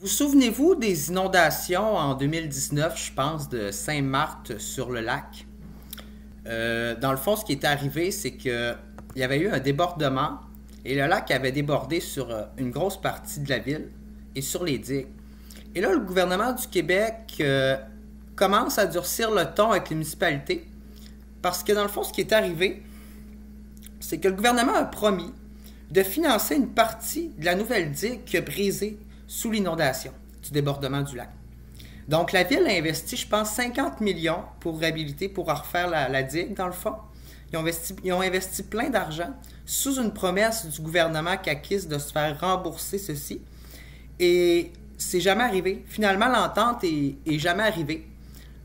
Vous souvenez-vous des inondations en 2019, je pense, de Saint-Marthe-sur-le-Lac? Dans le fond, ce qui est arrivé, c'est que il y avait eu un débordement et le lac avait débordé sur une grosse partie de la ville et sur les digues. Et là, le gouvernement du Québec commence à durcir le ton avec les municipalités parce que dans le fond, ce qui est arrivé, c'est que le gouvernement a promis de financer une partie de la nouvelle digue qui a brisé sous l'inondation du débordement du lac. Donc la ville a investi, je pense, 50 millions pour réhabiliter, pour refaire la digue, dans le fond. Ils ont investi plein d'argent sous une promesse du gouvernement caquiste de se faire rembourser ceci. Et c'est jamais arrivé. Finalement, l'entente est jamais arrivée.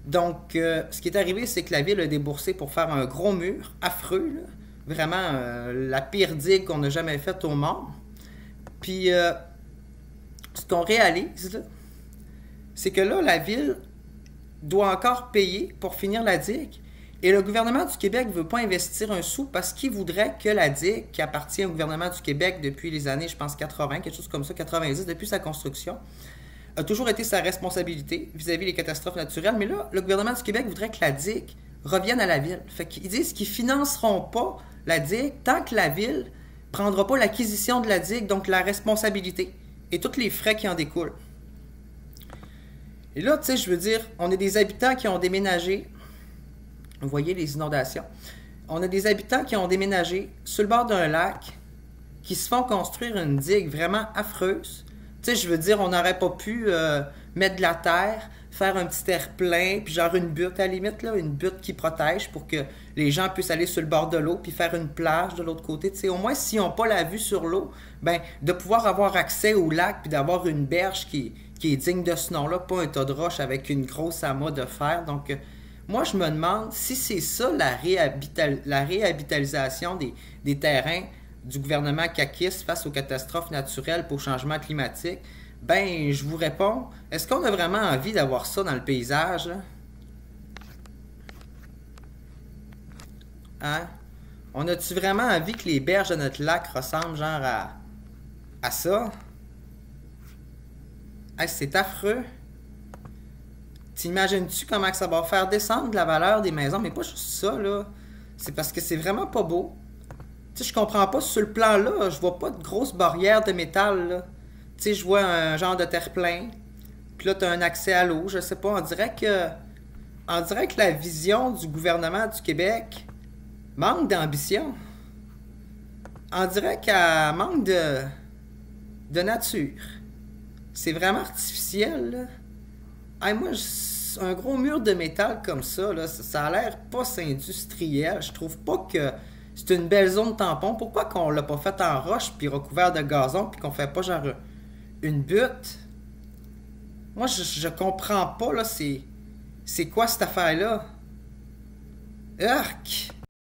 Donc, ce qui est arrivé, c'est que la ville a déboursé pour faire un gros mur, affreux, là. Vraiment la pire digue qu'on a jamais faite au monde. Puis, ce qu'on réalise, là, c'est que là, la ville doit encore payer pour finir la digue. Et le gouvernement du Québec ne veut pas investir un sou parce qu'il voudrait que la digue, qui appartient au gouvernement du Québec depuis les années, je pense, 80, quelque chose comme ça, 90, depuis sa construction, a toujours été sa responsabilité vis-à-vis des catastrophes naturelles. Mais là, le gouvernement du Québec voudrait que la digue revienne à la ville. Fait qu'ils disent qu'ils ne financeront pas la digue tant que la ville ne prendra pas l'acquisition de la digue, donc la responsabilité et tous les frais qui en découlent. Et là, tu sais, je veux dire, on a des habitants qui ont déménagé. Vous voyez les inondations. On a des habitants qui ont déménagé sur le bord d'un lac, qui se font construire une digue vraiment affreuse. Tu sais, je veux dire, on n'aurait pas pu mettre de la terre, faire un petit terre-plein, puis genre une butte à la limite, là, une butte qui protège pour que les gens puissent aller sur le bord de l'eau, puis faire une plage de l'autre côté. Tu sais, au moins, s'ils n'ont pas la vue sur l'eau, ben, de pouvoir avoir accès au lac, puis d'avoir une berge qui est digne de ce nom-là, pas un tas de roches avec une grosse amas de fer. Donc, moi, je me demande si c'est ça la réhabilitation des terrains du gouvernement caquiste face aux catastrophes naturelles pour le changement climatique. Ben, je vous réponds, est-ce qu'on a vraiment envie d'avoir ça dans le paysage, là? Hein? On a-tu vraiment envie que les berges de notre lac ressemblent genre à ça? Hey, c'est affreux. T'imagines-tu comment que ça va faire descendre la valeur des maisons? Mais pas juste ça, là. C'est parce que c'est vraiment pas beau. Tu sais, je comprends pas, sur le plan-là, je vois pas de grosse barrière de métal, là. Tu sais, je vois un genre de terre-plein. Puis là, t'as un accès à l'eau, je sais pas. On dirait que la vision du gouvernement du Québec manque d'ambition. On dirait qu'elle manque de nature. C'est vraiment artificiel, là. Hey, moi, un gros mur de métal comme ça, là, ça a l'air pas industriel. Je trouve pas que c'est une belle zone tampon. Pourquoi qu'on l'a pas fait en roche puis recouvert de gazon puis qu'on fait pas genre une butte? Moi, je comprends pas, là, c'est quoi cette affaire-là? Arc!